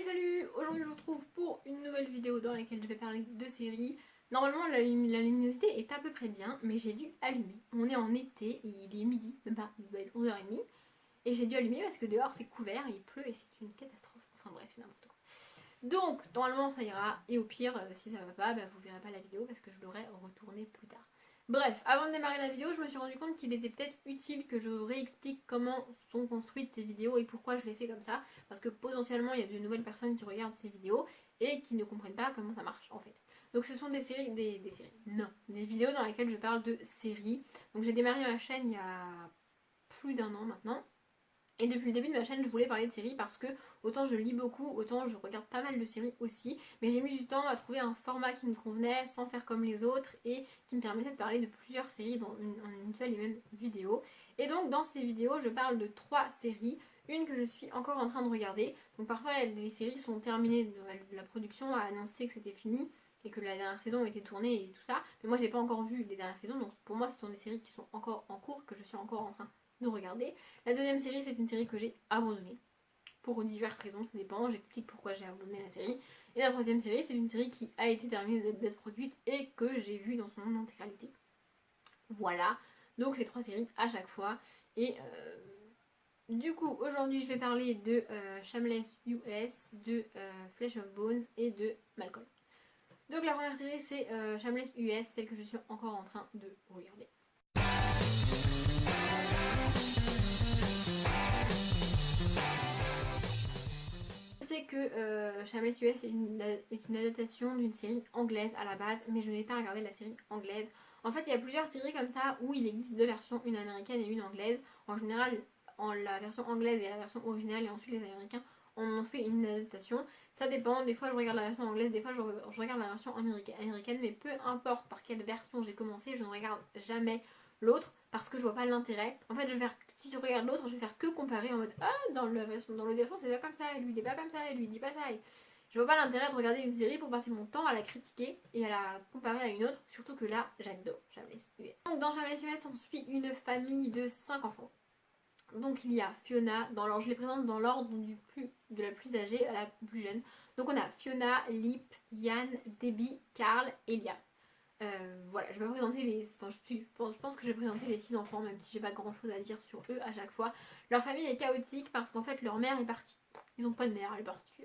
Salut. Aujourd'hui je vous retrouve pour une nouvelle vidéo dans laquelle je vais parler de séries. Normalement la luminosité est à peu près bien, mais j'ai dû allumer. On est en été, il est midi, même pas, il doit être 11h30. Et j'ai dû allumer parce que dehors c'est couvert, il pleut et c'est une catastrophe. Enfin bref, c'est n'importe quoi. Donc normalement ça ira, et au pire, si ça va pas, vous verrez pas la vidéo parce que je l'aurai retournée plus tard. Bref, avant de démarrer la vidéo, je me suis rendu compte qu'il était peut-être utile que je réexplique comment sont construites ces vidéos et pourquoi je les fais comme ça. Parce que potentiellement, il y a de nouvelles personnes qui regardent ces vidéos et qui ne comprennent pas comment ça marche en fait. Donc ce sont des séries, des séries, non, des vidéos dans lesquelles je parle de séries. Donc j'ai démarré ma chaîne il y a plus d'un an maintenant. Et depuis le début de ma chaîne, je voulais parler de séries parce que autant je lis beaucoup, autant je regarde pas mal de séries aussi. Mais j'ai mis du temps à trouver un format qui me convenait sans faire comme les autres et qui me permettait de parler de plusieurs séries dans une seule et même vidéo. Et donc dans ces vidéos, je parle de 3 séries. Une que je suis encore en train de regarder. Donc parfois les séries sont terminées, la production a annoncé que c'était fini et que la dernière saison était tournée et tout ça. Mais moi j'ai pas encore vu les dernières saisons, donc pour moi ce sont des séries qui sont encore en cours, que je suis encore en train de regarder. La deuxième série, c'est une série que j'ai abandonnée. Pour diverses raisons, ça dépend, j'explique pourquoi j'ai abandonné la série. Et la troisième série, c'est une série qui a été terminée d'être produite et que j'ai vue dans son intégralité. Voilà, donc c'est 3 séries à chaque fois. Et du coup, aujourd'hui, je vais parler de Shameless US, de Flesh of Bones et de Malcolm. Donc la première série, c'est Shameless US, celle que je suis encore en train de regarder. Je sais que Shameless US est une adaptation d'une série anglaise à la base, mais je n'ai pas regardé la série anglaise. En fait, il y a plusieurs séries comme ça où il existe 2 versions, une américaine et une anglaise. En général, la version anglaise et la version originale, et ensuite les Américains en ont fait une adaptation. Ça dépend, des fois je regarde la version anglaise, des fois je regarde la version américaine, mais peu importe par quelle version j'ai commencé, je ne regarde jamais l'autre parce que je vois pas l'intérêt. En fait, si je regarde l'autre, je vais faire que comparer en mode dans l'autre version c'est pas comme ça, et lui il est pas comme ça, et lui il dit pas ça. Et je vois pas l'intérêt de regarder une série pour passer mon temps à la critiquer et à la comparer à une autre, surtout que là j'adore Shameless US. Donc dans Shameless US, on suit une famille de 5 enfants. Donc il y a Fiona, je les présente dans l'ordre de la plus âgée à la plus jeune. Donc on a Fiona, Lip, Yann, Debbie, Carl et Liam. Voilà, je vais pas présenter les. Enfin, je pense que je vais présenter les 6 enfants, même si j'ai pas grand chose à dire sur eux à chaque fois. Leur famille est chaotique parce qu'en fait, leur mère est partie. Ils ont pas de mère, elle est partie.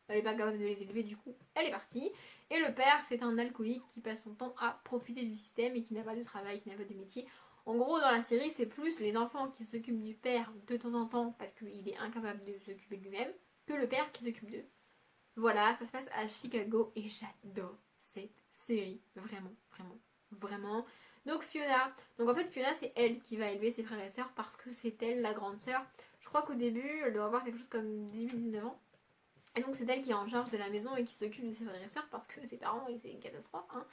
Elle est pas capable de les élever, du coup, elle est partie. Et le père, c'est un alcoolique qui passe son temps à profiter du système et qui n'a pas de travail, qui n'a pas de métier. En gros, dans la série, c'est plus les enfants qui s'occupent du père de temps en temps parce qu'il est incapable de s'occuper de lui-même que le père qui s'occupe d'eux. Voilà, ça se passe à Chicago et j'adore cette série. Vraiment, vraiment, vraiment. Donc Fiona, en fait Fiona c'est elle qui va élever ses frères et sœurs parce que c'est elle la grande sœur. Je crois qu'au début elle doit avoir quelque chose comme 18-19 ans. Et donc c'est elle qui est en charge de la maison et qui s'occupe de ses frères et sœurs parce que ses parents c'est une catastrophe. Hein.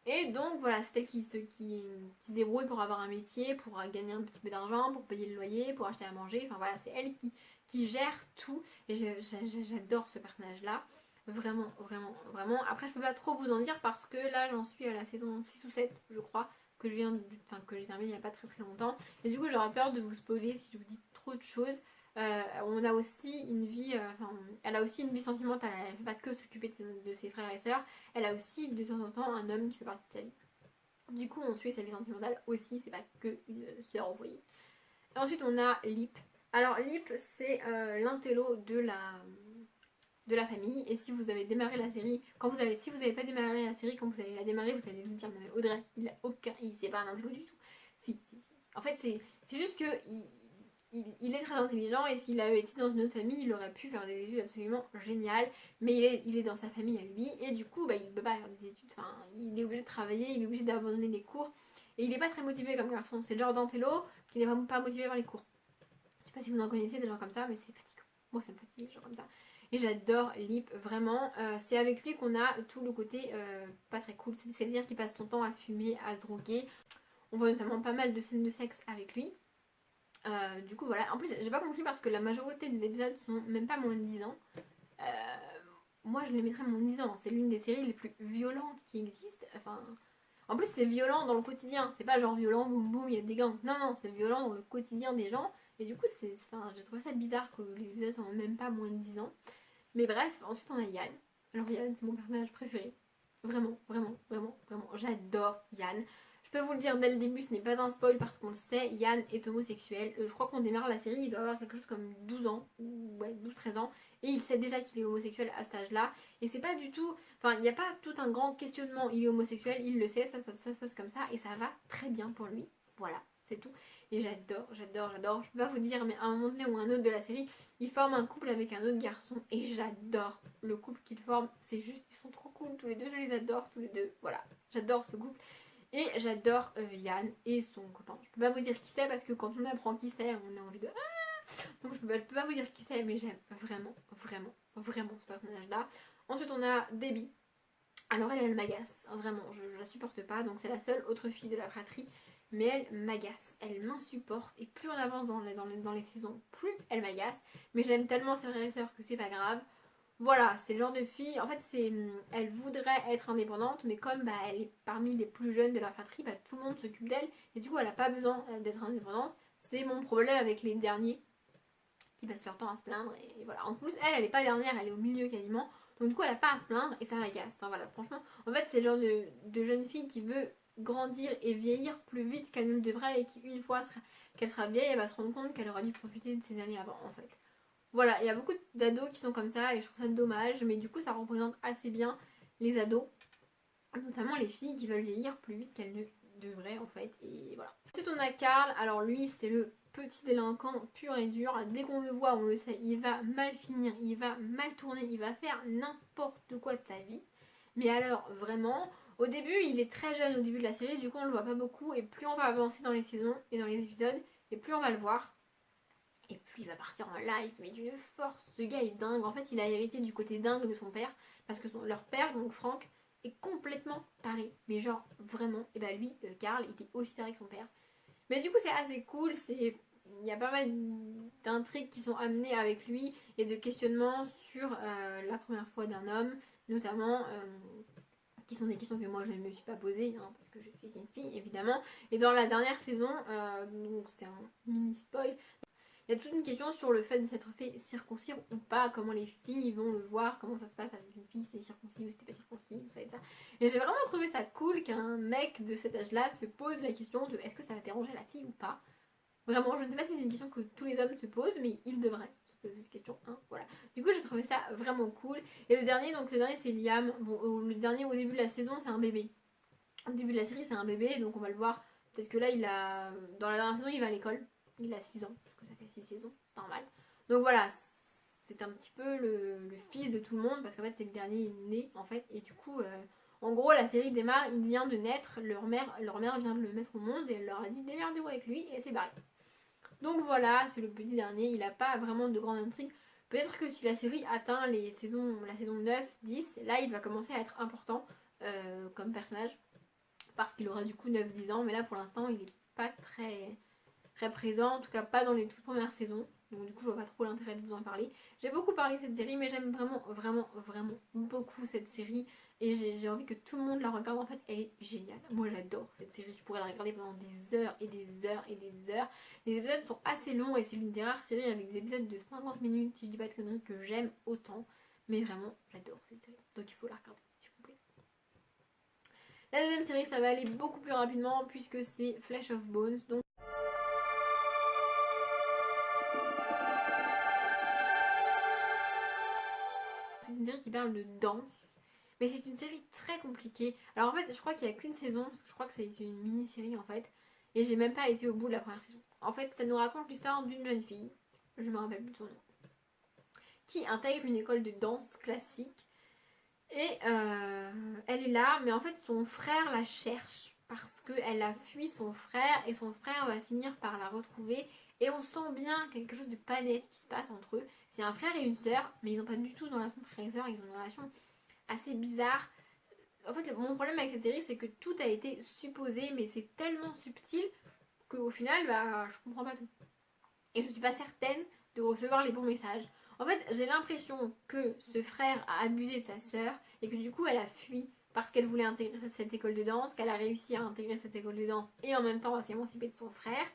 Et donc voilà, c'est elle qui se débrouille pour avoir un métier, pour gagner un petit peu d'argent, pour payer le loyer, pour acheter à manger. Enfin voilà, c'est elle qui gère tout. Et j'adore ce personnage-là. Vraiment, vraiment, vraiment. Après, je peux pas trop vous en dire parce que là, j'en suis à la saison 6 ou 7, je crois, que j'ai terminé il y a pas très très longtemps. Et du coup, j'aurais peur de vous spoiler si je vous dis trop de choses. On a aussi une vie, elle a aussi une vie sentimentale. Elle ne fait pas que s'occuper de ses frères et sœurs. Elle a aussi de temps en temps un homme qui fait partie de sa vie. Du coup, on suit sa vie sentimentale aussi. C'est pas que une sœur envoyée. Et ensuite, on a Lip. Alors, Lip, c'est l'intello de la famille. Et si vous avez démarré la série, si vous n'avez pas démarré la série, quand vous allez la démarrer, vous allez vous dire non mais Audrey, c'est pas un intello du tout. Si. En fait, c'est juste que il est très intelligent et s'il avait été dans une autre famille, il aurait pu faire des études absolument géniales. Mais il est dans sa famille à lui et du coup, il ne peut pas faire des études. Enfin, il est obligé de travailler, il est obligé d'abandonner les cours et il n'est pas très motivé comme garçon. C'est le genre d'intello qui n'est pas motivé par les cours. Je sais pas si vous en connaissez des gens comme ça, mais c'est fatigant. Moi, ça me fatigue, des gens comme ça. Et j'adore Lip, vraiment. C'est avec lui qu'on a tout le côté pas très cool. C'est-à-dire qu'il passe son temps à fumer, à se droguer. On voit notamment pas mal de scènes de sexe avec lui. Du coup voilà, en plus j'ai pas compris parce que la majorité des épisodes sont même pas moins de 10 ans. Moi je les mettrais moins de 10 ans, c'est l'une des séries les plus violentes qui existent. Enfin, en plus c'est violent dans le quotidien, c'est pas genre violent boum boum il y a des gangs. Non, c'est violent dans le quotidien des gens. Et du coup j'ai trouvé ça bizarre que les épisodes sont même pas moins de 10 ans. Mais bref, ensuite on a Yann. Alors Yann, c'est mon personnage préféré. Vraiment, vraiment, vraiment, vraiment. J'adore Yann. Je peux vous le dire dès le début, ce n'est pas un spoil parce qu'on le sait, Yann est homosexuel. Je crois qu'on démarre la série, il doit avoir quelque chose comme 12 ans, ouais, 12-13 ans. Et il sait déjà qu'il est homosexuel à cet âge-là. Et c'est pas du tout... Enfin, il n'y a pas tout un grand questionnement. Il est homosexuel, il le sait, ça se passe comme ça. Et ça va très bien pour lui. Voilà, c'est tout. Et j'adore, j'adore, j'adore. Je peux pas vous dire, mais à un moment donné ou un autre de la série, ils forment un couple avec un autre garçon. Et j'adore le couple qu'ils forment. C'est juste, ils sont trop cool tous les deux. Je les adore tous les deux. Voilà, j'adore ce couple. Et j'adore Yann et son copain. Je peux pas vous dire qui c'est parce que quand on apprend qui c'est, on a envie de... Donc je peux pas vous dire qui c'est, mais j'aime vraiment, vraiment, vraiment ce personnage-là. Ensuite on a Debbie. Alors elle m'agace, vraiment, je la supporte pas. Donc c'est la seule autre fille de la fratrie. Mais elle m'agace, elle m'insupporte. Et plus on avance dans les saisons, plus elle m'agace. Mais j'aime tellement ses frères et sœurs que c'est pas grave. Voilà, c'est le genre de fille, en fait, elle voudrait être indépendante, mais comme elle est parmi les plus jeunes de la fratrie, tout le monde s'occupe d'elle, et du coup, elle n'a pas besoin d'être indépendante. C'est mon problème avec les derniers, qui passent leur temps à se plaindre, et voilà. En plus, elle n'est pas dernière, elle est au milieu quasiment, donc du coup, elle n'a pas à se plaindre, et ça m'agace. Enfin voilà, franchement, en fait, c'est le genre de jeune fille qui veut grandir et vieillir plus vite qu'elle ne le devrait, et qui, une fois qu'elle sera vieille, elle va se rendre compte qu'elle aurait dû profiter de ses années avant, en fait. Voilà, il y a beaucoup d'ados qui sont comme ça et je trouve ça dommage, mais du coup ça représente assez bien les ados, notamment les filles qui veulent vieillir plus vite qu'elles ne devraient en fait, et voilà. Ensuite on a Karl, alors lui c'est le petit délinquant pur et dur, dès qu'on le voit on le sait, il va mal finir, il va mal tourner, il va faire n'importe quoi de sa vie, mais alors vraiment, au début il est très jeune au début de la série, du coup on le voit pas beaucoup, et plus on va avancer dans les saisons et dans les épisodes, et plus on va le voir. Et puis il va partir en live, mais d'une force, ce gars est dingue. En fait, il a hérité du côté dingue de son père, parce que leur père, donc Franck, est complètement taré. Mais genre, vraiment, et bah lui, Karl, était aussi taré que son père. Mais du coup, c'est assez cool, il y a pas mal d'intrigues qui sont amenées avec lui, et de questionnements sur la première fois d'un homme, notamment... qui sont des questions que moi je ne me suis pas posées, hein, parce que je suis une fille évidemment. Et dans la dernière saison, donc c'est un mini spoil, il y a toute une question sur le fait de s'être fait circoncire ou pas, comment les filles vont le voir, comment ça se passe avec une fille, si c'était circoncis ou si c'était pas circoncis, tout ça et ça. Et j'ai vraiment trouvé ça cool qu'un mec de cet âge-là se pose la question de est-ce que ça va déranger la fille ou pas. Vraiment, je ne sais pas si c'est une question que tous les hommes se posent, mais ils devraient se poser cette question, hein, voilà. Du coup, j'ai trouvé ça vraiment cool. Et le dernier c'est Liam. Bon, le dernier au début de la saison, c'est un bébé. Au début de la série, c'est un bébé, donc on va le voir. Peut-être que là, dans la dernière saison, il va à l'école. Il a 6 ans, parce que ça fait 6 saisons, c'est normal. Donc voilà, c'est un petit peu le fils de tout le monde, parce qu'en fait, c'est le dernier né, en fait. Et du coup, en gros, la série démarre, il vient de naître, leur mère vient de le mettre au monde, et elle leur a dit démerdez-vous avec lui, et c'est barré. Donc voilà, c'est le petit dernier, il n'a pas vraiment de grande intrigue. Peut-être que si la série atteint la saison 9, 10, là, il va commencer à être important comme personnage, parce qu'il aura du coup 9-10 ans, mais là, pour l'instant, il n'est pas très présent, en tout cas pas dans les toutes premières saisons. Donc du coup je vois pas trop l'intérêt de vous en parler. J'ai beaucoup parlé de cette série, mais j'aime vraiment, vraiment, vraiment beaucoup cette série. Et j'ai envie que tout le monde la regarde. En fait, elle est géniale. Moi j'adore cette série. Je pourrais la regarder pendant des heures et des heures et des heures. Les épisodes sont assez longs et c'est l'une des rares séries avec des épisodes de 50 minutes, si je dis pas de conneries, que j'aime autant. Mais vraiment, j'adore cette série. Donc il faut la regarder, s'il vous plaît. La deuxième série, ça va aller beaucoup plus rapidement puisque c'est Flesh of Bones. Donc c'est une série qui parle de danse, mais c'est une série très compliquée. Alors en fait, je crois qu'il n'y a qu'une saison, parce que je crois que c'est une mini-série en fait, et j'ai même pas été au bout de la première saison. En fait, ça nous raconte l'histoire d'une jeune fille, je me rappelle plus de son nom, qui intègre une école de danse classique, et elle est là, mais en fait son frère la cherche, parce qu'elle a fui son frère, et son frère va finir par la retrouver, et on sent bien quelque chose de pas net qui se passe entre eux. C'est un frère et une sœur, mais ils n'ont pas du tout une relation de frère et sœur, ils ont une relation assez bizarre. En fait, mon problème avec cette série, c'est que tout a été supposé, mais c'est tellement subtil qu'au final, je comprends pas tout. Et je suis pas certaine de recevoir les bons messages. En fait, j'ai l'impression que ce frère a abusé de sa sœur et que du coup, elle a fui parce qu'elle voulait intégrer cette école de danse, qu'elle a réussi à intégrer cette école de danse et en même temps à s'émanciper de son frère.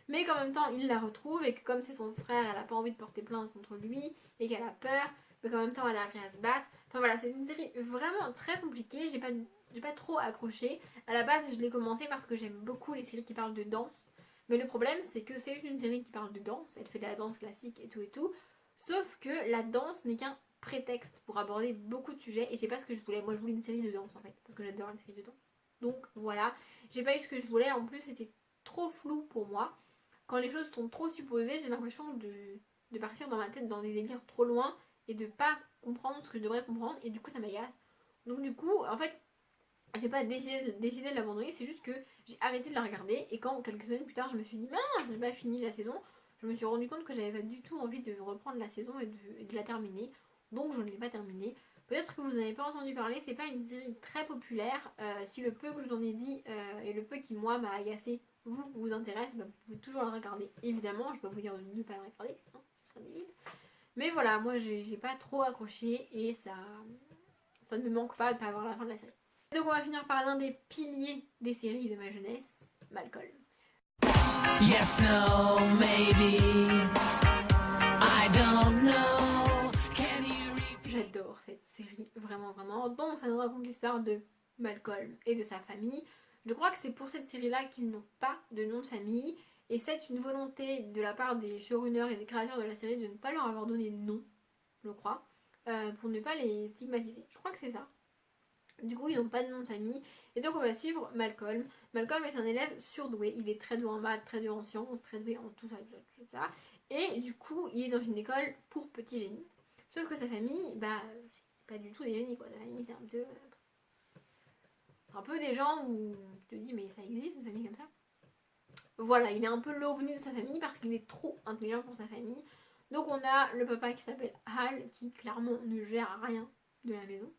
Mais qu'en même temps, il la retrouve et que comme c'est son frère, elle a pas envie de porter plainte contre lui et qu'elle a peur. mais qu'en même temps elle a appris à se battre. Enfin voilà, c'est une série vraiment très compliquée, j'ai pas trop accroché. À la base, je l'ai commencé parce que j'aime beaucoup les séries qui parlent de danse. Mais le problème, c'est que c'est une série qui parle de danse, elle fait de la danse classique et tout et tout. Sauf que la danse n'est qu'un prétexte pour aborder beaucoup de sujets et c'est pas ce que je voulais. Moi, je voulais une série de danse en fait, parce que j'adore les séries de danse. Donc voilà, j'ai pas eu ce que je voulais. En plus, c'était trop flou pour moi. Quand les choses sont trop supposées, j'ai l'impression de partir dans ma tête dans des délires trop loin et de pas comprendre ce que je devrais comprendre et du coup, ça m'agace. Donc du coup, en fait, j'ai pas décidé de l'abandonner, c'est juste que j'ai arrêté de la regarder et quand quelques semaines plus tard je me suis dit mince, j'ai pas fini la saison, je me suis rendu compte que j'avais pas du tout envie de reprendre la saison et de la terminer, donc je ne l'ai pas terminée. Peut-être que vous n'avez pas entendu parler, c'est pas une série très populaire. Si le peu que je vous en ai dit et le peu qui moi m'a agacé vous intéresse, bah, vous pouvez toujours la regarder. Évidemment, je peux vous dire de ne pas la regarder, hein, ce serait débile. Mais voilà, moi j'ai pas trop accroché et ça ne me manque pas de pas avoir la fin de la série. Donc on va finir par l'un des piliers des séries de ma jeunesse, Malcolm. Yes, no, maybe, I don't know. J'adore cette série, vraiment, vraiment. Donc ça nous raconte l'histoire de Malcolm et de sa famille. Je crois que c'est pour cette série-là qu'ils n'ont pas de nom de famille. Et c'est une volonté de la part des showrunners et des créateurs de la série de ne pas leur avoir donné de nom, je crois, pour ne pas les stigmatiser. Je crois que c'est ça. Du coup, ils n'ont pas de nom de famille. Et donc, on va suivre Malcolm. Malcolm est un élève surdoué. Il est très doué en maths, très doué en sciences, très doué en tout ça, tout ça. Et du coup, il est dans une école pour petits génies. Sauf que sa famille, bah, c'est pas du tout des génies, quoi. Sa famille, c'est un peu des gens où tu te dis, mais ça existe, une famille comme ça? Voilà, il est un peu l'ovni de sa famille parce qu'il est trop intelligent pour sa famille. Donc, on a le papa qui s'appelle Hal, qui clairement ne gère rien de la maison.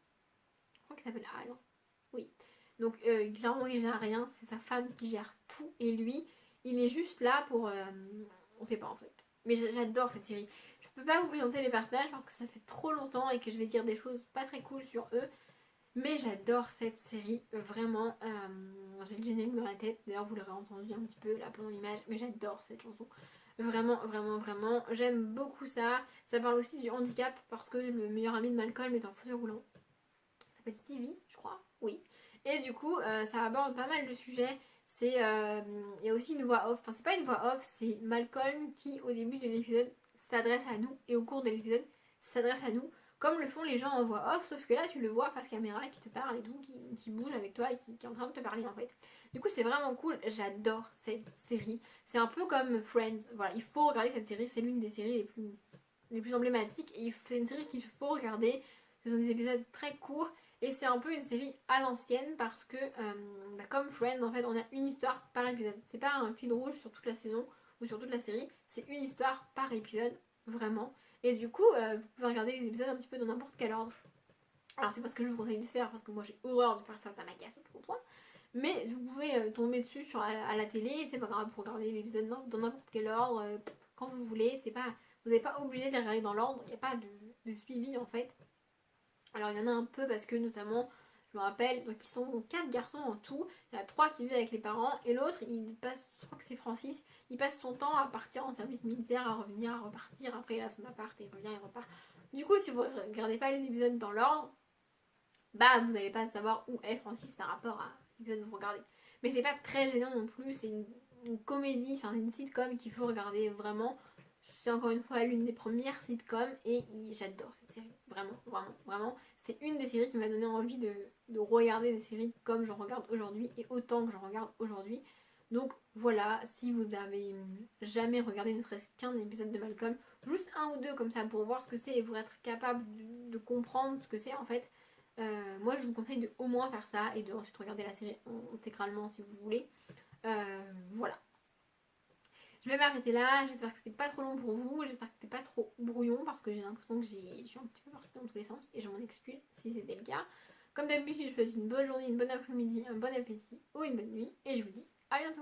Je crois qu'il s'appelle Hal. Hein. Oui. Donc clairement il gère rien, c'est sa femme qui gère tout et lui il est juste là pour... on sait pas en fait. Mais j'adore cette série. Je peux pas vous présenter les personnages parce que ça fait trop longtemps et que je vais dire des choses pas très cool sur eux. Mais j'adore cette série, vraiment. J'ai le générique dans la tête, d'ailleurs vous l'aurez entendu un petit peu là pendant l'image, mais j'adore cette chanson. Vraiment, vraiment, vraiment. J'aime beaucoup ça. Ça parle aussi du handicap parce que le meilleur ami de Malcolm est en fauteuil roulant. Ça s'appelle Stevie, je crois. Oui. Et du coup, ça aborde pas mal de sujets. Il y a aussi une voix off. Enfin, c'est pas une voix off, c'est Malcolm qui, au début de l'épisode, s'adresse à nous. Et au cours de l'épisode, s'adresse à nous. Comme le font les gens en voix off. Sauf que là, tu le vois face caméra qui te parle et tout, qui bouge avec toi et qui est en train de te parler en fait. Du coup, c'est vraiment cool. J'adore cette série. C'est un peu comme Friends. Voilà, il faut regarder cette série. C'est l'une des séries les plus emblématiques. Et c'est une série qu'il faut regarder. Ce sont des épisodes très courts. Et c'est un peu une série à l'ancienne parce que, comme Friends, en fait, on a une histoire par épisode. C'est pas un fil rouge sur toute la saison ou sur toute la série, c'est une histoire par épisode, vraiment. Et du coup, vous pouvez regarder les épisodes un petit peu dans n'importe quel ordre. Alors, c'est pas ce que je vous conseille de faire parce que moi j'ai horreur de faire ça, ça m'agace au point. Mais vous pouvez tomber dessus à la télé, c'est pas grave, vous regardez l'épisode dans n'importe quel ordre, quand vous voulez. C'est pas, vous n'êtes pas obligé de les regarder dans l'ordre, il n'y a pas de suivi en fait. Alors il y en a un peu parce que notamment, je me rappelle, donc ils sont 4 garçons en tout, il y en a 3 qui vivent avec les parents et l'autre il passe, je crois que c'est Francis, il passe son temps à partir en service militaire, à revenir, à repartir, après il a son appart et il revient, il repart. Du coup si vous ne regardez pas les épisodes dans l'ordre, bah vous n'allez pas savoir où est Francis par rapport à l'épisode que vous regardez. Mais c'est pas très gênant non plus, c'est une comédie, c'est une sitcom qu'il faut regarder vraiment. C'est encore une fois l'une des premières sitcoms et j'adore cette série. Vraiment, vraiment, vraiment. C'est une des séries qui m'a donné envie de regarder des séries comme j'en regarde aujourd'hui et autant que j'en regarde aujourd'hui. Donc voilà, si vous avez jamais regardé ne serait-ce qu'un épisode de Malcolm, juste un ou deux comme ça pour voir ce que c'est et pour être capable de comprendre ce que c'est en fait, moi je vous conseille de au moins faire ça et de ensuite regarder la série intégralement si vous voulez. Voilà. Je vais m'arrêter là, j'espère que c'était pas trop long pour vous, j'espère que c'était pas trop brouillon parce que j'ai l'impression que je suis un petit peu partie dans tous les sens et je m'en excuse si c'était le cas. Comme d'habitude, je vous souhaite une bonne journée, une bonne après-midi, un bon appétit ou une bonne nuit et je vous dis à bientôt.